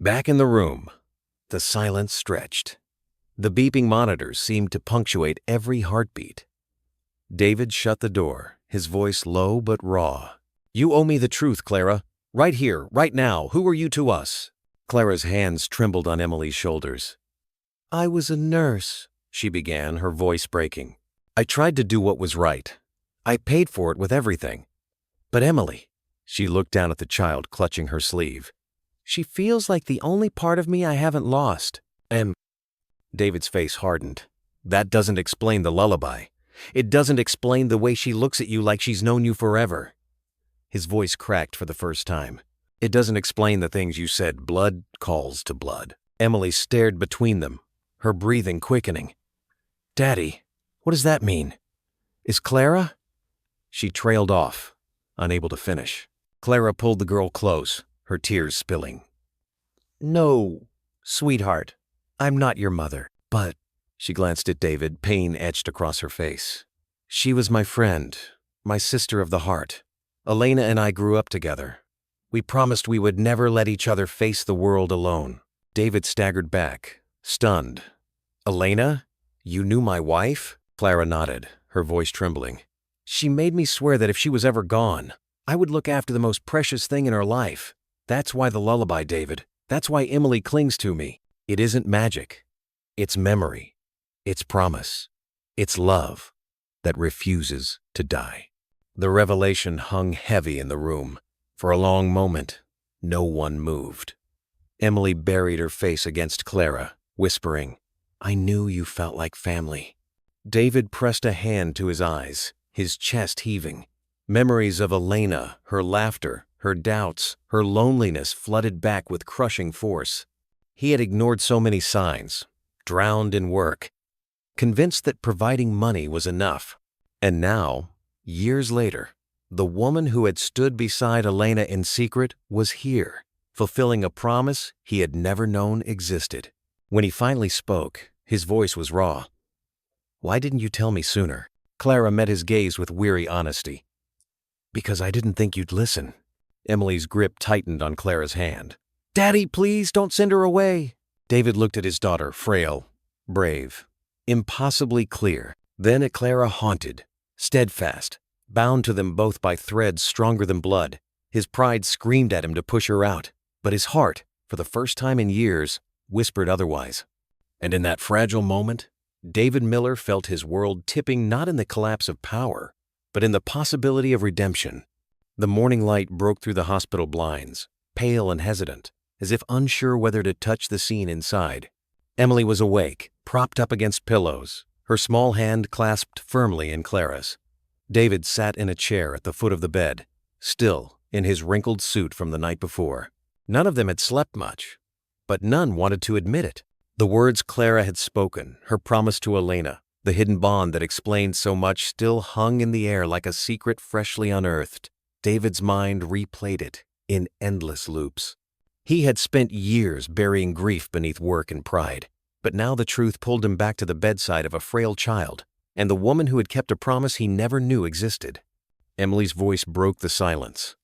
Back in the room, the silence stretched. The beeping monitors seemed to punctuate every heartbeat. David shut the door, his voice low but raw. "You owe me the truth, Clara. Right here, right now. Who are you to us?" Clara's hands trembled on Emily's shoulders. "I was a nurse," she began, her voice breaking. "I tried to do what was right. I paid for it with everything. But Emily," she looked down at the child clutching her sleeve, "she feels like the only part of me I haven't lost." David's face hardened. "That doesn't explain the lullaby. It doesn't explain the way she looks at you like she's known you forever." His voice cracked for the first time. "It doesn't explain the things you said. Blood calls to blood." Emily stared between them, her breathing quickening. "Daddy, what does that mean? Is Clara?" She trailed off, unable to finish. Clara pulled the girl close, her tears spilling. "No, sweetheart, I'm not your mother, but—" She glanced at David, pain etched across her face. "She was my friend, my sister of the heart. Elena and I grew up together. We promised we would never let each other face the world alone." David staggered back, stunned. "Elena? You knew my wife?" Clara nodded, her voice trembling. "She made me swear that if she was ever gone, I would look after the most precious thing in her life. That's why the lullaby, David. That's why Emily clings to me. It isn't magic. It's memory. It's promise. It's love that refuses to die." The revelation hung heavy in the room. For a long moment, no one moved. Emily buried her face against Clara, whispering, "I knew you felt like family." David pressed a hand to his eyes, his chest heaving. Memories of Elena, her laughter, her doubts, her loneliness flooded back with crushing force. He had ignored so many signs, drowned in work, convinced that providing money was enough. And now, years later, the woman who had stood beside Elena in secret was here, fulfilling a promise he had never known existed. When he finally spoke, his voice was raw. "Why didn't you tell me sooner?" Clara met his gaze with weary honesty. "Because I didn't think you'd listen." Emily's grip tightened on Clara's hand. "Daddy, please don't send her away." David looked at his daughter, frail, brave, impossibly clear, then at Clara, haunted, steadfast, bound to them both by threads stronger than blood. His pride screamed at him to push her out, but his heart, for the first time in years, whispered otherwise. And in that fragile moment, David Miller felt his world tipping not in the collapse of power, but in the possibility of redemption. The morning light broke through the hospital blinds, pale and hesitant, as if unsure whether to touch the scene inside. Emily was awake, propped up against pillows, her small hand clasped firmly in Clara's. David sat in a chair at the foot of the bed, still in his wrinkled suit from the night before. None of them had slept much, but none wanted to admit it. The words Clara had spoken, her promise to Elena, the hidden bond that explained so much, still hung in the air like a secret freshly unearthed. David's mind replayed it in endless loops. He had spent years burying grief beneath work and pride, but now the truth pulled him back to the bedside of a frail child and the woman who had kept a promise he never knew existed. Emily's voice broke the silence.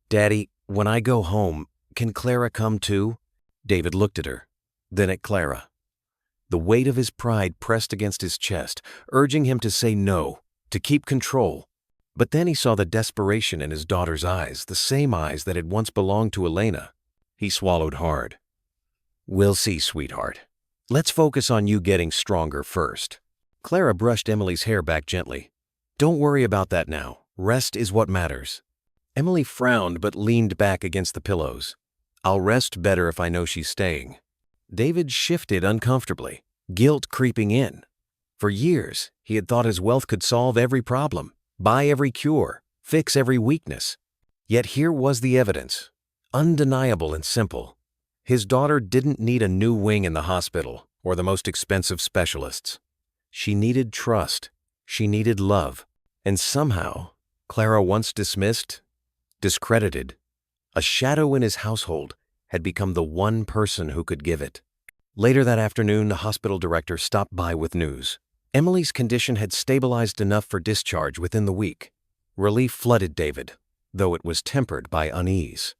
"Daddy, when I go home, can Clara come too?" David looked at her, then at Clara. The weight of his pride pressed against his chest, urging him to say no, to keep control. But then he saw the desperation in his daughter's eyes, the same eyes that had once belonged to Elena. He swallowed hard. "We'll see, sweetheart. Let's focus on you getting stronger first." Clara brushed Emily's hair back gently. "Don't worry about that now. Rest is what matters." Emily frowned but leaned back against the pillows. "I'll rest better if I know she's staying." David shifted uncomfortably, guilt creeping in. For years, he had thought his wealth could solve every problem, buy every cure, fix every weakness. Yet here was the evidence, undeniable and simple. His daughter didn't need a new wing in the hospital or the most expensive specialists. She needed trust. She needed love. And somehow, Clara, once dismissed, discredited, a shadow in his household, had become the one person who could give it. Later that afternoon, the hospital director stopped by with news. Emily's condition had stabilized enough for discharge within the week. Relief flooded David, though it was tempered by unease.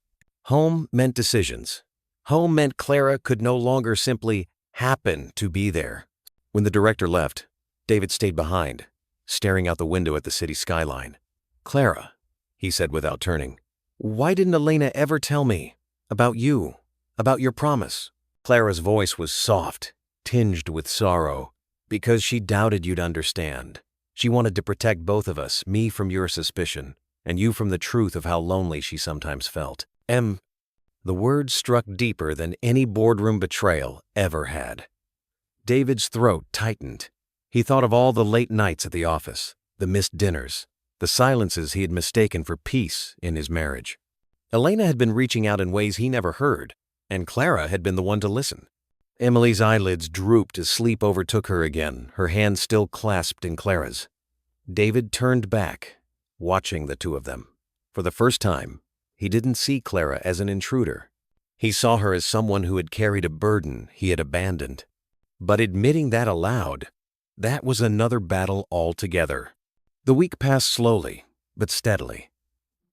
Home meant decisions. Home meant Clara could no longer simply happen to be there. When the director left, David stayed behind, staring out the window at the city skyline. "Clara," he said without turning, "why didn't Elena ever tell me about you, about your promise?" Clara's voice was soft, tinged with sorrow. "Because she doubted you'd understand. She wanted to protect both of us, me from your suspicion, and you from the truth of how lonely she sometimes felt." The words struck deeper than any boardroom betrayal ever had. David's throat tightened. He thought of all the late nights at the office, the missed dinners, the silences he had mistaken for peace in his marriage. Elena had been reaching out in ways he never heard, and Clara had been the one to listen. Emily's eyelids drooped as sleep overtook her again, her hand still clasped in Clara's. David turned back, watching the two of them. For the first time, he didn't see Clara as an intruder. He saw her as someone who had carried a burden he had abandoned. But admitting that aloud, that was another battle altogether. The week passed slowly, but steadily.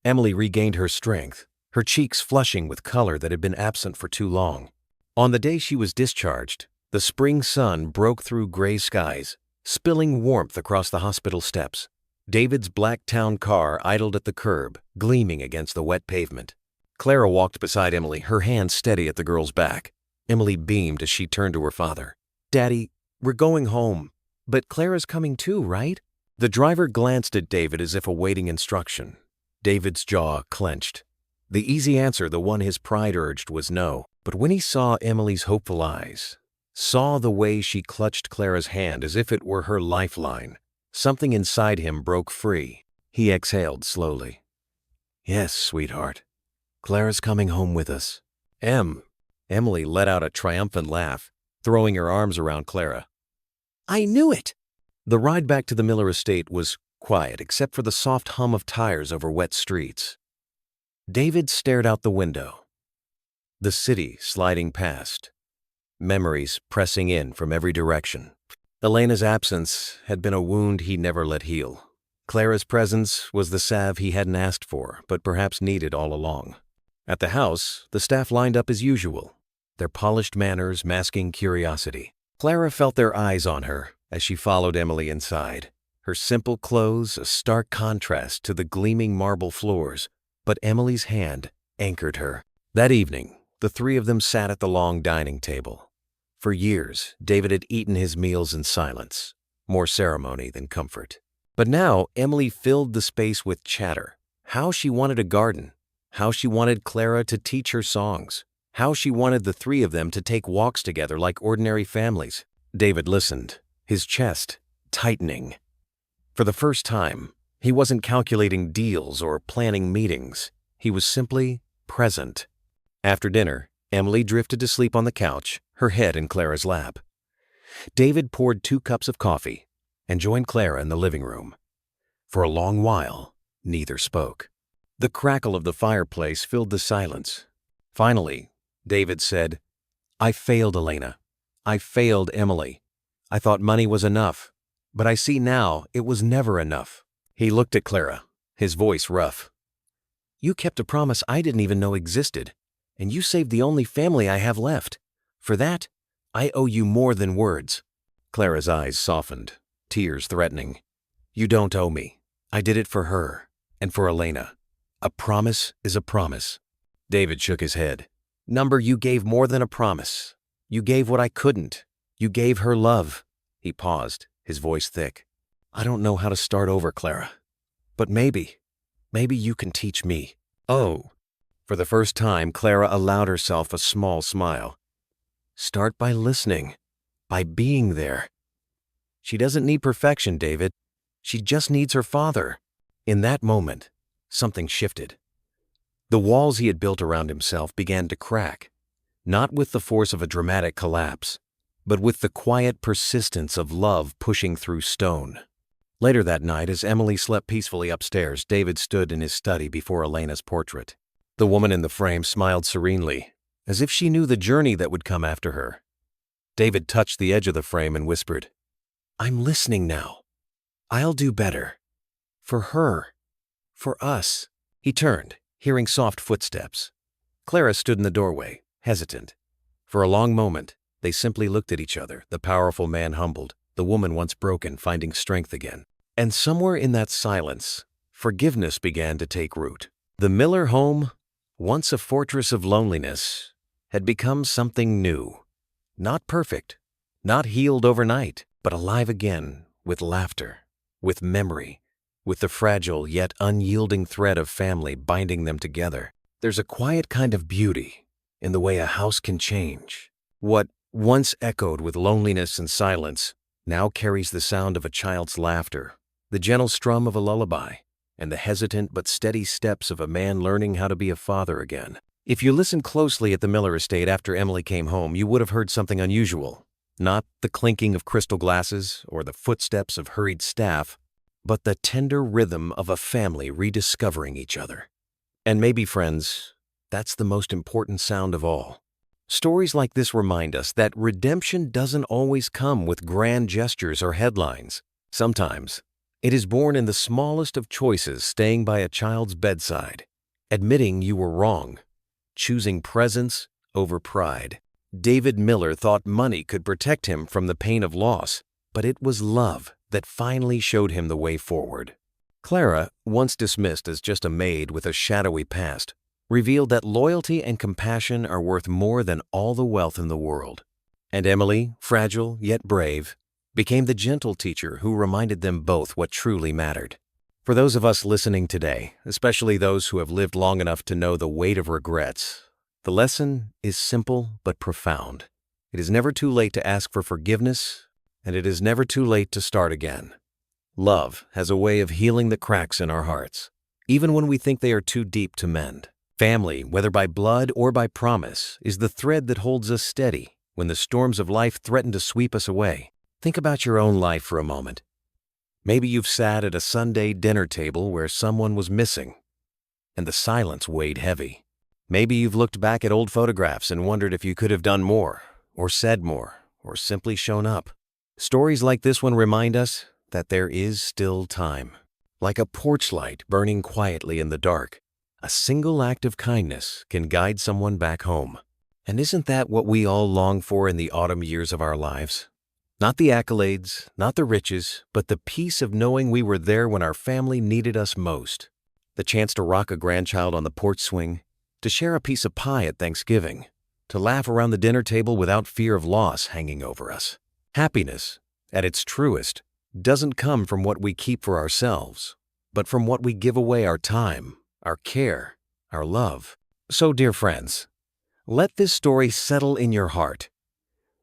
Emily regained her strength, her cheeks flushing with color that had been absent for too long. On the day she was discharged, the spring sun broke through gray skies, spilling warmth across the hospital steps. David's black town car idled at the curb, gleaming against the wet pavement. Clara walked beside Emily, her hand steady at the girl's back. Emily beamed as she turned to her father. "Daddy, we're going home. But Clara's coming too, right?" The driver glanced at David as if awaiting instruction. David's jaw clenched. The easy answer, the one his pride urged, was no. But when he saw Emily's hopeful eyes, saw the way she clutched Clara's hand as if it were her lifeline, something inside him broke free. He exhaled slowly. "Yes, sweetheart. Clara's coming home with us." Emily let out a triumphant laugh, throwing her arms around Clara. "I knew it!" The ride back to the Miller estate was quiet except for the soft hum of tires over wet streets. David stared out the window. The city sliding past, memories pressing in from every direction. Elena's absence had been a wound he never let heal. Clara's presence was the salve he hadn't asked for, but perhaps needed all along. At the house, the staff lined up as usual, their polished manners masking curiosity. Clara felt their eyes on her as she followed Emily inside. Her simple clothes a stark contrast to the gleaming marble floors, but Emily's hand anchored her. That evening, the three of them sat at the long dining table. For years, David had eaten his meals in silence, more ceremony than comfort. But now, Emily filled the space with chatter. How she wanted a garden, how she wanted Clara to teach her songs, how she wanted the three of them to take walks together like ordinary families. David listened, his chest tightening. For the first time, he wasn't calculating deals or planning meetings. He was simply present. After dinner, Emily drifted to sleep on the couch, her head in Clara's lap. David poured 2 cups of coffee and joined Clara in the living room. For a long while, neither spoke. The crackle of the fireplace filled the silence. Finally, David said, "I failed Elena. I failed Emily. I thought money was enough, but I see now it was never enough." He looked at Clara, his voice rough. "You kept a promise I didn't even know existed, and you saved the only family I have left. For that, I owe you more than words." Clara's eyes softened, tears threatening. "You don't owe me. I did it for her, and for Elena. A promise is a promise." David shook his head. "Number, you gave more than a promise. You gave what I couldn't. You gave her love." He paused, his voice thick. "I don't know how to start over, Clara. But maybe you can teach me." "Oh." For the first time, Clara allowed herself a small smile. "Start by listening, by being there. She doesn't need perfection, David. She just needs her father." In that moment, something shifted. The walls he had built around himself began to crack, not with the force of a dramatic collapse, but with the quiet persistence of love pushing through stone. Later that night, as Emily slept peacefully upstairs, David stood in his study before Elena's portrait. The woman in the frame smiled serenely, as if she knew the journey that would come after her. David touched the edge of the frame and whispered, "I'm listening now. I'll do better. For her. For us." He turned, hearing soft footsteps. Clara stood in the doorway, hesitant. For a long moment, they simply looked at each other, the powerful man humbled, the woman once broken finding strength again. And somewhere in that silence, forgiveness began to take root. The Miller home, once a fortress of loneliness, had become something new. Not perfect, not healed overnight, but alive again with laughter, with memory, with the fragile yet unyielding thread of family binding them together. There's a quiet kind of beauty in the way a house can change. What once echoed with loneliness and silence now carries the sound of a child's laughter, the gentle strum of a lullaby, and the hesitant but steady steps of a man learning how to be a father again. If you listened closely at the Miller estate after Emily came home, you would have heard something unusual. Not the clinking of crystal glasses or the footsteps of hurried staff, but the tender rhythm of a family rediscovering each other. And maybe, friends, that's the most important sound of all. Stories like this remind us that redemption doesn't always come with grand gestures or headlines. Sometimes, it is born in the smallest of choices, staying by a child's bedside, admitting you were wrong, choosing presence over pride. David Miller thought money could protect him from the pain of loss, but it was love that finally showed him the way forward. Clara, once dismissed as just a maid with a shadowy past, revealed that loyalty and compassion are worth more than all the wealth in the world. And Emily, fragile yet brave, became the gentle teacher who reminded them both what truly mattered. For those of us listening today, especially those who have lived long enough to know the weight of regrets, the lesson is simple but profound. It is never too late to ask for forgiveness, and it is never too late to start again. Love has a way of healing the cracks in our hearts, even when we think they are too deep to mend. Family, whether by blood or by promise, is the thread that holds us steady when the storms of life threaten to sweep us away. Think about your own life for a moment. Maybe you've sat at a Sunday dinner table where someone was missing, and the silence weighed heavy. Maybe you've looked back at old photographs and wondered if you could have done more, or said more, or simply shown up. Stories like this one remind us that there is still time. Like a porch light burning quietly in the dark, a single act of kindness can guide someone back home. And isn't that what we all long for in the autumn years of our lives? Not the accolades, not the riches, but the peace of knowing we were there when our family needed us most. The chance to rock a grandchild on the porch swing, to share a piece of pie at Thanksgiving, to laugh around the dinner table without fear of loss hanging over us. Happiness, at its truest, doesn't come from what we keep for ourselves, but from what we give away: our time, our care, our love. So, dear friends, let this story settle in your heart,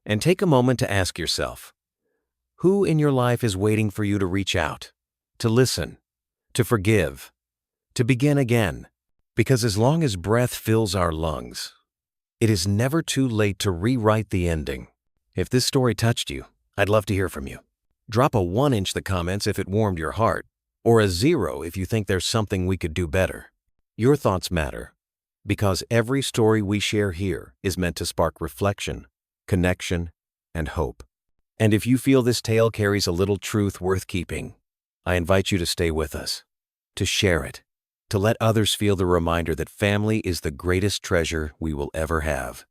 and take a moment to ask yourself, who in your life is waiting for you to reach out, to listen, to forgive, to begin again? Because as long as breath fills our lungs, it is never too late to rewrite the ending. If this story touched you, I'd love to hear from you. Drop a 1 in the comments if it warmed your heart, or a 0 if you think there's something we could do better. Your thoughts matter, because every story we share here is meant to spark reflection, connection, and hope. And if you feel this tale carries a little truth worth keeping, I invite you to stay with us, to share it, to let others feel the reminder that family is the greatest treasure we will ever have.